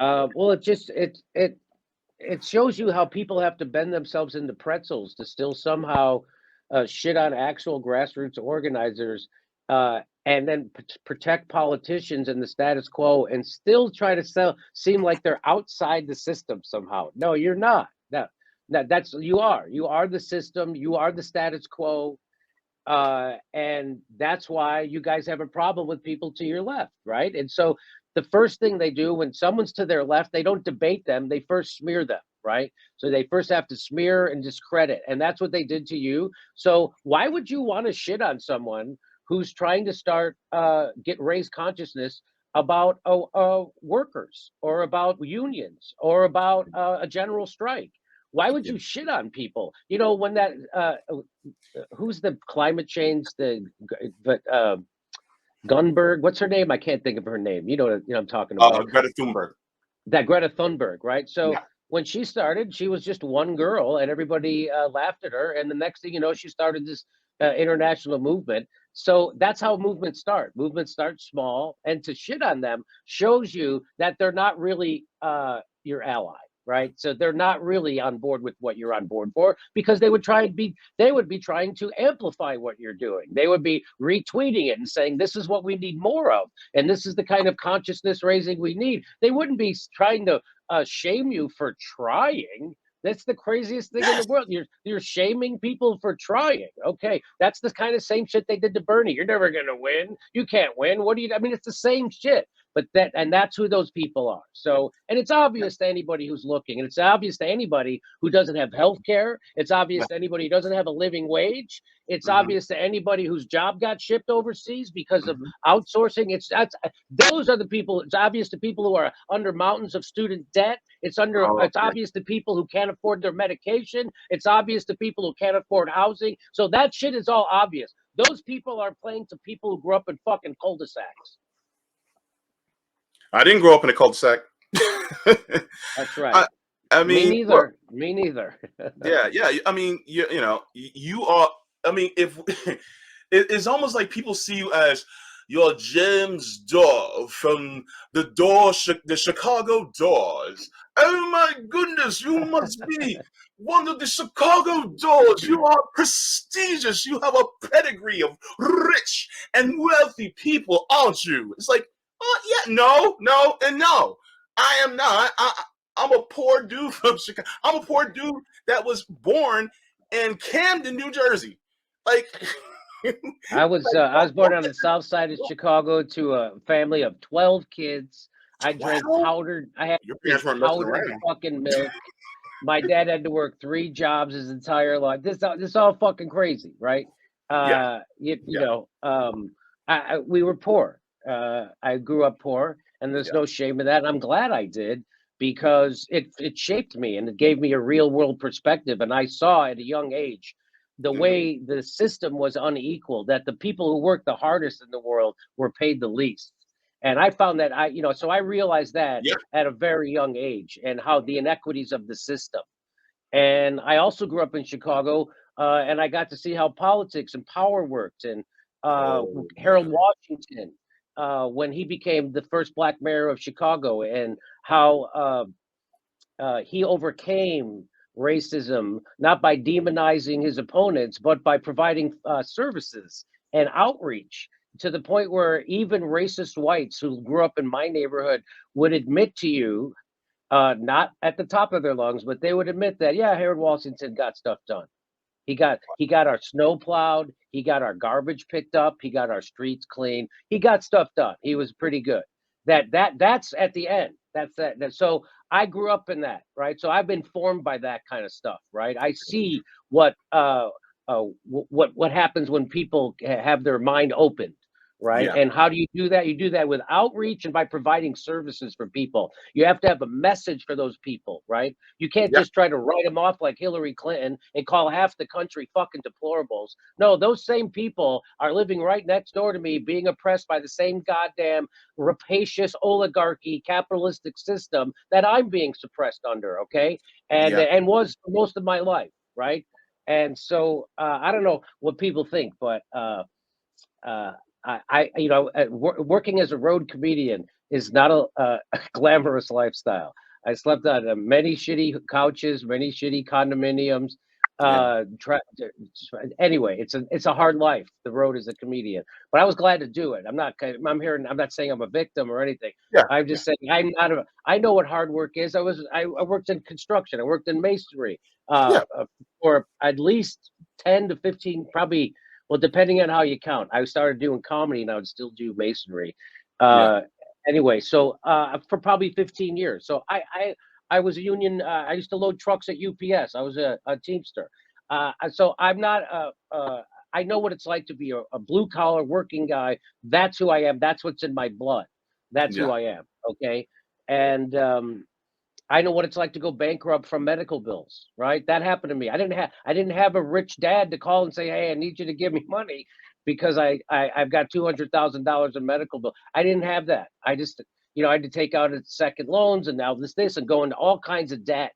Well, it shows you how people have to bend themselves into pretzels to still somehow shit on actual grassroots organizers, and then protect politicians and the status quo, and still try to seem like they're outside the system somehow. No, you're not. No, no, that's you are. You are the system. You are the status quo. And that's why you guys have a problem with people to your left, right? And so the first thing they do when someone's to their left, they don't debate them, they first smear them, right? So they first have to smear and discredit, and that's what they did to you. So why would you want to shit on someone who's trying to start get raise consciousness about workers or about unions or about a general strike? Why would Yeah. you shit on people? You know, when that who's the climate change but Gunberg, what's her name? I can't think of her name. You know I'm talking about. Greta Thunberg. That Greta Thunberg, right? So Yeah. when she started, she was just one girl, and everybody laughed at her. And the next thing you know, she started this international movement. So that's how movements start. Movements start small, and to shit on them shows you that they're not really your ally, right? So they're not really on board with what you're on board for, because they would be trying to amplify what you're doing. They would be retweeting it and saying this is what we need more of, and this is the kind of consciousness raising we need. They wouldn't be trying to shame you for trying. That's the craziest thing in the Yes. world. You're shaming people for trying. Okay, that's the kind of same shit they did to Bernie. You're never gonna win. You can't win. What do you? I mean, it's the same shit. But that's who those people are. So, and it's obvious to anybody who's looking, and it's obvious to anybody who doesn't have health care. It's Yeah. obvious to anybody who doesn't have a living wage. It's Hmm. obvious to anybody whose job got shipped overseas because of Hmm. outsourcing. Those are the people. It's obvious to people who are under mountains of student debt. Oh, It's yeah. obvious to people who can't afford their medication. It's obvious to people who can't afford housing. So that shit is all obvious. Those people are playing to people who grew up in fucking cul-de-sacs. I didn't grow up in a cul-de-sac. That's right. I, I Me mean, look, neither. Me neither. yeah, yeah. I mean, you know, you are. I mean, if it's almost like people see you as you're James Dore from the Chicago Doors. Oh my goodness, you must be one of the Chicago Doors. You are prestigious. You have a pedigree of rich and wealthy people, aren't you? It's like, yeah, no, no, and no. I am not. I'm a poor dude from Chicago. I'm a poor dude that was born in Camden, New Jersey. Like, I was born don't on get the south side of Chicago to a family of 12 kids. I drank 12. powdered. I had Your to drink parents weren't messing powdered around. fucking milk. My dad had to work 3 jobs his entire life. This all fucking crazy, right? Yeah, You yeah, know, we were poor. I grew up poor, and there's yeah. no shame in that. And I'm glad I did, because it shaped me and it gave me a real world perspective. And I saw at a young age the Hmm. way the system was unequal, that the people who worked the hardest in the world were paid the least. And I found that so I realized that Yeah, at a very young age, and how the inequities of the system. And I also grew up in Chicago, and I got to see how politics and power worked. And oh Harold yeah, Washington, when he became the first black mayor of Chicago, and how he overcame racism not by demonizing his opponents, but by providing services and outreach, to the point where even racist whites who grew up in my neighborhood would admit to you, not at the top of their lungs, but they would admit that, yeah, Harold Washington got stuff done. He got our snow plowed, he got our garbage picked up, he got our streets clean, he got stuff done. He was pretty good. That's at the end. So I grew up in that, right? So I've been formed by that kind of stuff, right? I see what happens when people have their mind opened, right? yeah, And how do you do that? You do that with outreach and by providing services for people. You have to have a message for those people, right? You can't yeah, just try to write them off like Hillary Clinton and call half the country fucking deplorables. No, those same people are living right next door to me, being oppressed by the same goddamn rapacious oligarchy capitalistic system that I'm being suppressed under, okay? yeah. And was for most of my life, right? And so I don't know what people think, but uh, working as a road comedian, is not a glamorous lifestyle. I slept on many shitty couches, many shitty condominiums. Yeah. Anyway, it's a hard life. The road as a comedian, but I was glad to do it. I'm not saying I'm a victim or anything. Yeah. I'm Yeah. just saying I know what hard work is. I worked in construction. I worked in masonry Yeah. for at least 10 to 15, probably. Well, depending on how you count. I started doing comedy and I would still do masonry. Yeah. Uh, anyway, so for probably 15 years. So I was a union. I used to load trucks at UPS. I was a teamster. So I'm not. I know what it's like to be a blue collar working guy. That's who I am. That's what's in my blood. That's who Yeah. I am. Okay, and I know what it's like to go bankrupt from medical bills. Right, that happened to me. I didn't have a rich dad to call and say, "Hey, I need you to give me money." Because I've got $200,000 in medical bill. I didn't have that. I just I had to take out second loans and now this and go into all kinds of debt.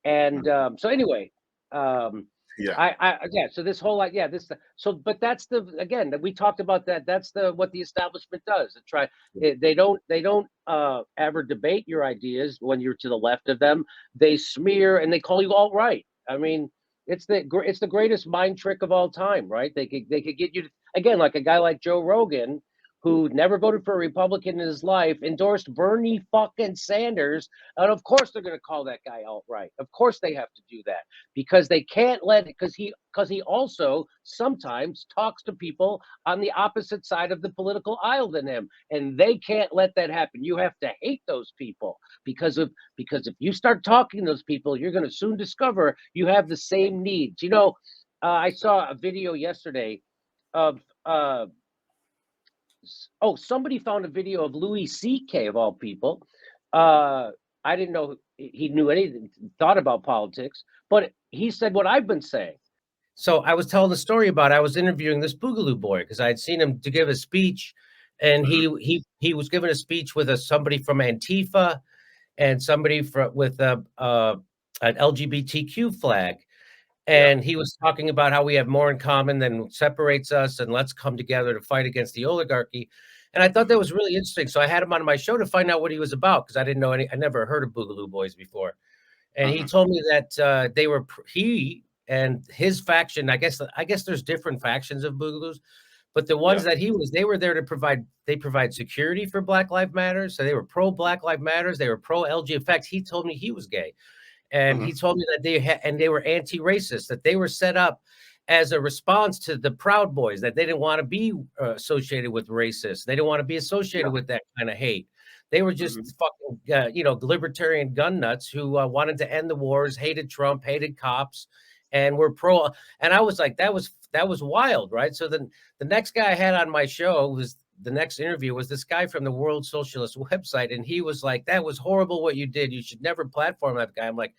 And so anyway, um, Yeah. yeah. So this whole like yeah this so but that's the again that we talked about that. That's the what the establishment does. They don't ever debate your ideas when you're to the left of them. They smear and they call you all right. I mean, it's the greatest mind trick of all time, right? They could get you to, again, like a guy like Joe Rogan, who never voted for a Republican in his life, endorsed Bernie fucking Sanders, and of course they're going to call that guy alt-right. Of course they have to do that because they can't let it because he also sometimes talks to people on the opposite side of the political aisle than him, and they can't let that happen. You have to hate those people because if you start talking to those people, you're going to soon discover you have the same needs. I saw a video yesterday of somebody found a video of Louis C.K. of all people. I didn't know he knew anything, thought about politics, but he said what I've been saying. So I was telling the story about I was interviewing this Boogaloo boy because I had seen him to give a speech, and Mhm. he was giving a speech with somebody from Antifa and somebody with an LGBTQ flag. Yeah. And he was talking about how we have more in common than separates us, and let's come together to fight against the oligarchy. And I thought that Mhm. was really interesting. So I had him on my show to find out what he was about because I didn't know I never heard of Boogaloo Boys before. And he Mhm. told me that he and his faction. I guess there's different factions of Boogaloos, but the ones Yeah. that they were there to provide security for Black Lives Matter. So they were pro Black Lives Matters. They were pro LG. In fact, he told me he was gay. And Mhm. he told me that they were anti-racist, that they were set up as a response to the Proud Boys, that they didn't want to be associated with racists. They didn't want to be associated Yeah. with that kind of hate. They were just Mhm. fucking, libertarian gun nuts who wanted to end the wars, hated Trump, hated cops, and were pro. And I was like, that was wild, right? So then the next guy I had on my show was the next interview was this guy from the World Socialist website, and he was like, "That was horrible what you did. You should never platform that guy." I'm like,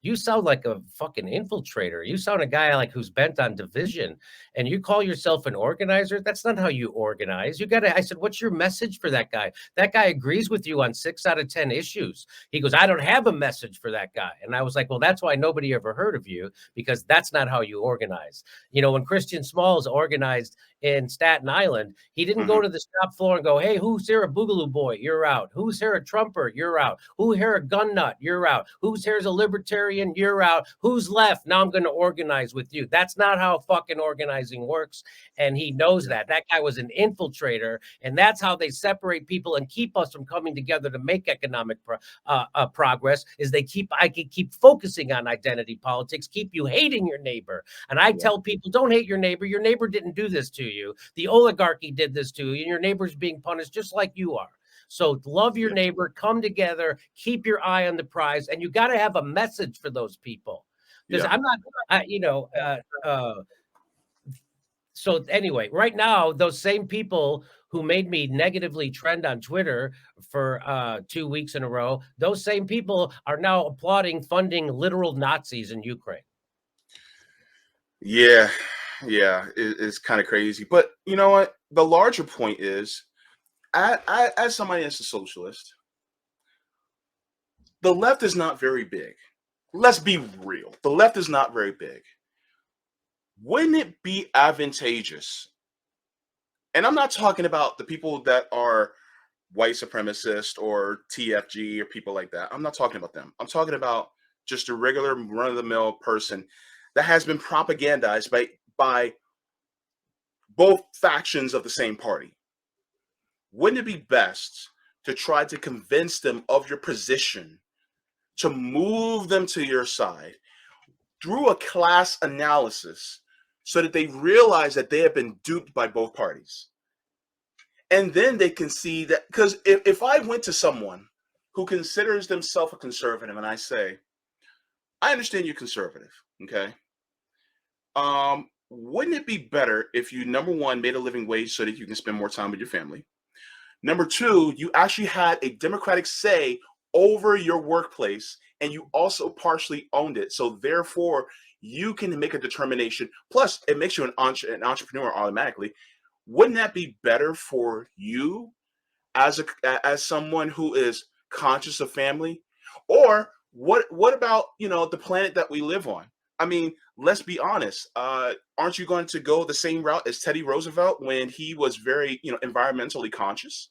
you sound like a fucking infiltrator. You sound a guy like who's bent on division, and you call yourself an organizer. That's not how you organize. You got to. I said, what's your message for that guy? That guy agrees with you on 6 out of 10 issues. He goes, I don't have a message for that guy. And I was like, well, that's why nobody ever heard of you because that's not how you organize. When Christian Smalls organized in Staten Island, he didn't go Mhm. to the shop floor and go, hey, who's here a Boogaloo boy? You're out. Who's here a Trumper? You're out. Who here a gun nut? You're out. Who's here's a libertarian? You're out. Who's left? Now I'm going to organize with you. That's not how fucking organizing works. And he knows Yeah. that. That guy was an infiltrator. And that's how they separate people and keep us from coming together to make economic progress is I can keep focusing on identity politics, keep you hating your neighbor. And I Yeah. tell people, don't hate your neighbor. Your neighbor didn't do this to you. The oligarchy did this to you, and your neighbor's being punished just like you are. So love your Yeah. neighbor, come together, keep your eye on the prize, and you got to have a message for those people. Because Yeah. I'm not, so anyway, right now, those same people who made me negatively trend on Twitter for 2 weeks in a row, those same people are now applauding funding literal Nazis in Ukraine. Yeah. Yeah. It's kind of crazy, but you know what? The larger point is, as somebody that's a socialist, the left is not very big. Let's be real. The left is not very big. Wouldn't it be advantageous? And I'm not talking about the people that are white supremacist or TFG or people like that. I'm not talking about them. I'm talking about just a regular run-of-the-mill person that has been propagandized by both factions of the same party. Wouldn't it be best to try to convince them of your position, to move them to your side through a class analysis so that they realize that they have been duped by both parties? And then they can see that, because if I went to someone who considers themselves a conservative and I say, I understand you're conservative, okay? Wouldn't it be better if you, number one, made a living wage so that you can spend more time with your family? Number two, you actually had a democratic say over your workplace and you also partially owned it. So therefore, you can make a determination. Plus, it makes you an entrepreneur automatically. Wouldn't that be better for you as someone who is conscious of family? Or what about, the planet that we live on? I mean, let's be honest. Aren't you going to go the same route as Teddy Roosevelt when he was very, environmentally conscious?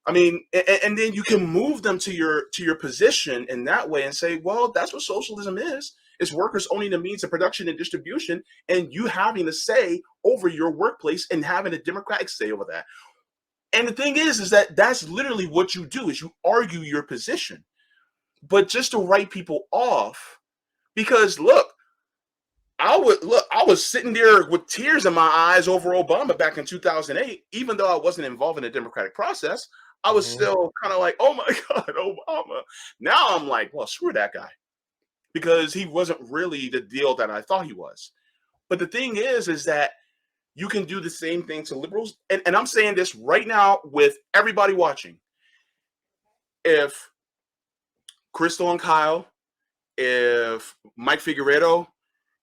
I mean, and then you can move them to your position in that way and say, well, that's what socialism is. It's workers owning the means of production and distribution, and you having a say over your workplace and having a democratic say over that. And the thing is that that's literally what you do, is you argue your position. But just to write people off, because look, I was sitting there with tears in my eyes over Obama back in 2008, even though I wasn't involved in the democratic process. I was still kind of like, oh my God, Obama. Now I'm like, well, screw that guy, because he wasn't really the deal that I thought he was. But the thing is that you can do the same thing to liberals. And I'm saying this right now with everybody watching. If Crystal and Kyle, if Mike Figueredo,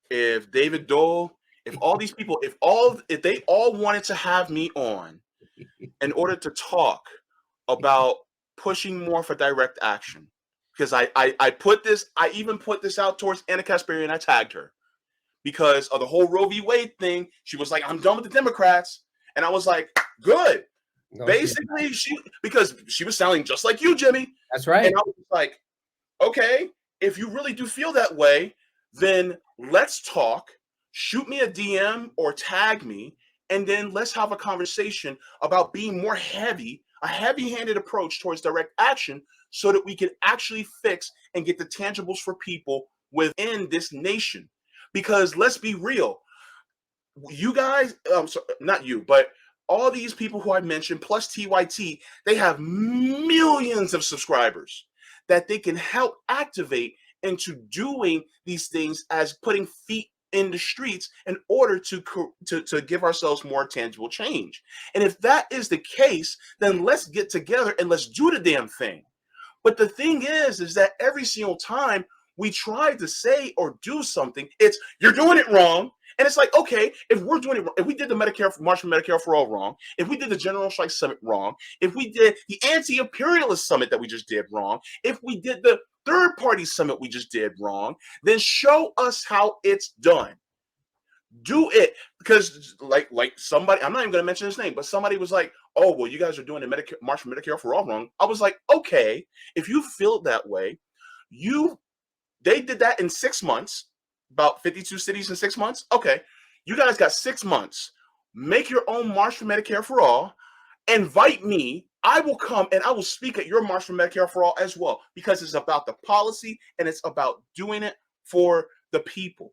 if David Dole, if all these people, if they all wanted to have me on in order to talk about pushing more for direct action, because I even put this out towards Anna Kasparian and I tagged her because of the whole Roe v. Wade thing. She was like, I'm done with the Democrats. And I was like, good. No, Basically, because she was sounding just like you, Jimmy. that's right. And I was like, okay, if you really do feel that way, then let's talk. Shoot me a DM or tag me, and then let's have a conversation about being more a heavy-handed approach towards direct action so that we can actually fix and get the tangibles for people within this nation. Because let's be real, you guys, not you, but all these people who I mentioned, plus TYT, they have millions of subscribers that they can help activate into doing these things as putting feet in the streets in order to give ourselves more tangible change. And if that is the case, then let's get together and let's do the damn thing. But the thing is that every single time we try to say or do something, it's you're doing it wrong. And it's like, okay, if we're doing it wrong, if we did the March for Medicare for All wrong, if we did the General Strike Summit wrong, if we did the anti-imperialist summit that we just did wrong, if we did the third-party summit we just did wrong, then show us how it's done. Do it. Because like somebody, I'm not even going to mention his name, but somebody was like, oh, well, you guys are doing the March for Medicare for All wrong. I was like, okay, if you feel that way, they did that in 6 months. About 52 cities in 6 months. Okay, you guys got 6 months. Make your own March for Medicare for All. Invite me. I will come and I will speak at your March for Medicare for All as well, because it's about the policy and it's about doing it for the people.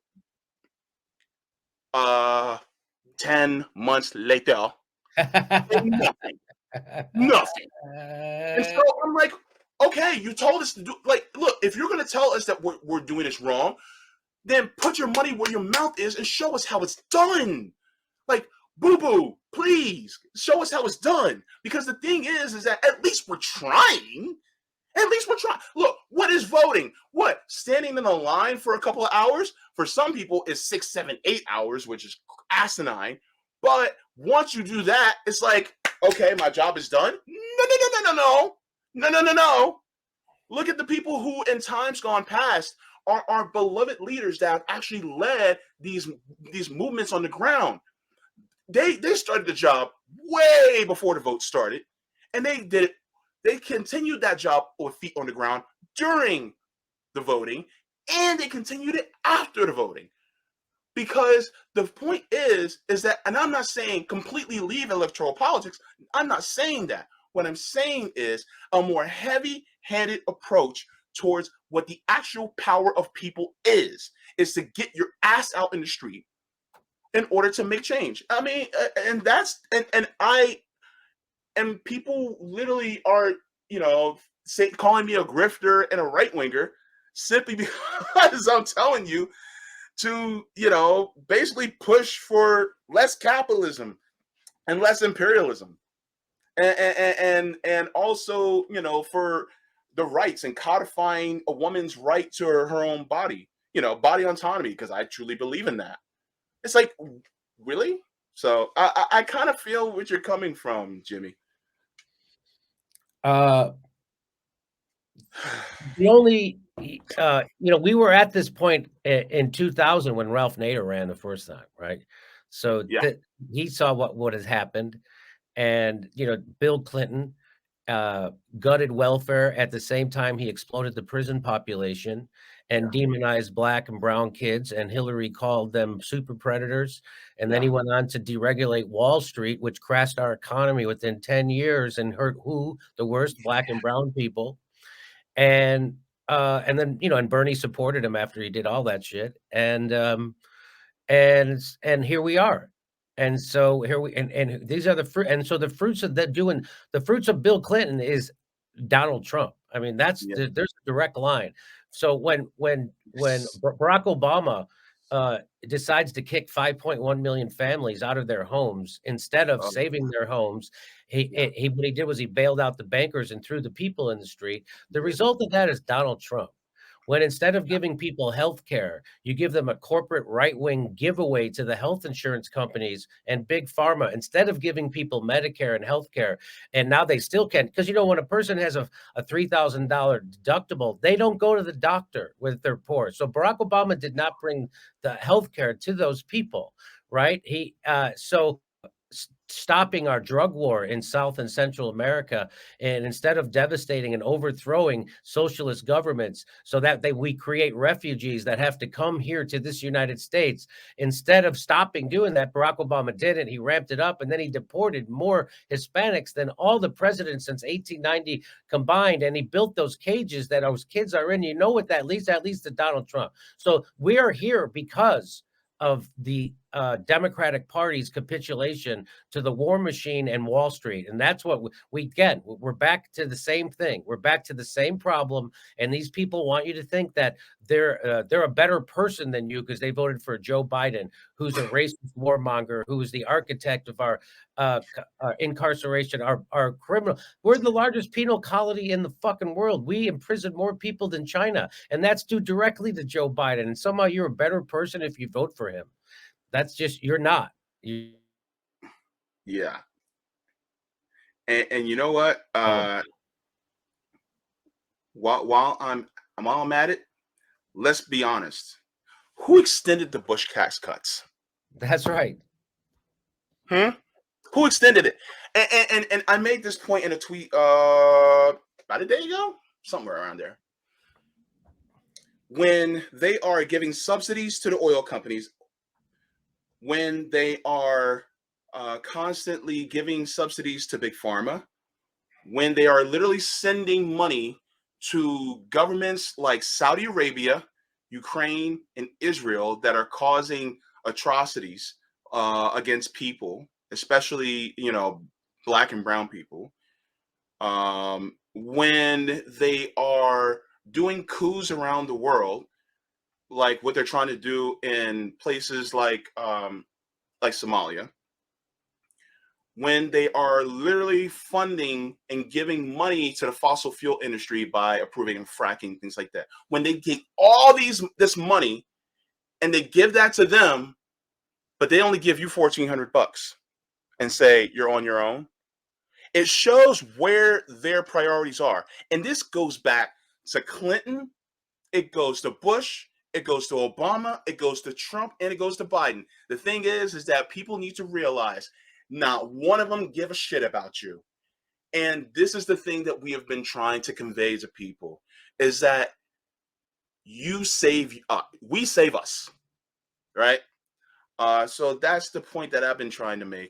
10 months later, nothing. And so I'm like, okay, you told us to do, like, look, if you're going to tell us that we're doing this wrong, then put your money where your mouth is and show us how it's done. Like, boo-boo, please, show us how it's done. Because the thing is that at least we're trying. At least we're trying. Look, what is voting? What? Standing in a line for a couple of hours? For some people, it's 6, 7, 8 hours, which is asinine. But once you do that, it's like, okay, my job is done. No. Look at the people who in times gone past are our beloved leaders that have actually led these movements on the ground. They started the job way before the vote started, And they did it. They continued that job with feet on the ground during the voting, and they continued it after the voting. Because the point is that, and I'm not saying completely leave electoral politics. I'm not saying that. What I'm saying is a more heavy-handed approach towards what the actual power of people is to get your ass out in the street in order to make change. I mean, and that's and I and people literally are, calling me a grifter and a right winger simply because I'm telling you to, basically push for less capitalism and less imperialism, and also, for the rights and codifying a woman's right to her own body, body autonomy, because I truly believe in that. It's like, really? So I kind of feel what you're coming from, Jimmy. Uh, the only, we were at this point in 2000 when Ralph Nader ran the first time, right? So Yeah, he saw what has happened, and Bill Clinton gutted welfare at the same time he exploded the prison population and yeah, demonized black and brown kids, and Hillary called them super predators. And then yeah, he went on to deregulate Wall Street, which crashed our economy within 10 years and hurt who? The worst, black and brown people. And then, and Bernie supported him after he did all that shit. And here we are. And so here we and these are the fruit. And so the fruits of that doing the fruits of Bill Clinton is Donald Trump. I mean, yeah. there's a direct line. So when Barack Obama decides to kick 5.1 million families out of their homes instead of Oh, saving their homes, yeah, what he did was he bailed out the bankers and threw the people in the street. The result of that is Donald Trump. When instead of giving people health care, you give them a corporate right-wing giveaway to the health insurance companies and big pharma, instead of giving people Medicare and health care. And now they still can't, because when a person has a $3,000 deductible, they don't go to the doctor with their poor. So Barack Obama did not bring the health care to those people, right? Stopping our drug war in South and Central America, and instead of devastating and overthrowing socialist governments so that we create refugees that have to come here to this United States, instead of stopping doing that, Barack Obama did it. He ramped it up, and then he deported more Hispanics than all the presidents since 1890 combined, and he built those cages that those kids are in. You know what that leads? That leads to Donald Trump. So we are here because of the Democratic Party's capitulation to the war machine and Wall Street. And that's what we get. We're back to the same thing. We're back to the same problem. And these people want you to think that they're a better person than you because they voted for Joe Biden, who's a racist warmonger, who is the architect of our incarceration, our criminal. We're the largest penal colony in the fucking world. We imprison more people than China. And that's due directly to Joe Biden. And somehow you're a better person if you vote for him. That's just, you're not. yeah. And you know what? While I'm at it, let's be honest. Who extended the Bush tax cuts? That's right. Hmm? Who extended it? And I made this point in a tweet about a day ago, somewhere around there. When they are giving subsidies to the oil companies, when they are constantly giving subsidies to big pharma, when they are literally sending money to governments like Saudi Arabia, Ukraine, and Israel that are causing atrocities against people, especially black and brown people. When they are doing coups around the world, like what they're trying to do in places like Somalia, when they are literally funding and giving money to the fossil fuel industry by approving and fracking, things like that. When they get all this money and they give that to them, but they only give you $1,400 and say you're on your own. It shows where their priorities are. And this goes back to Clinton, it goes to Bush, it goes to Obama, it goes to Trump, and it goes to Biden. The thing is that people need to realize not one of them give a shit about you. And this is the thing that we have been trying to convey to people, is that you save, we save us, right? So that's the point that I've been trying to make.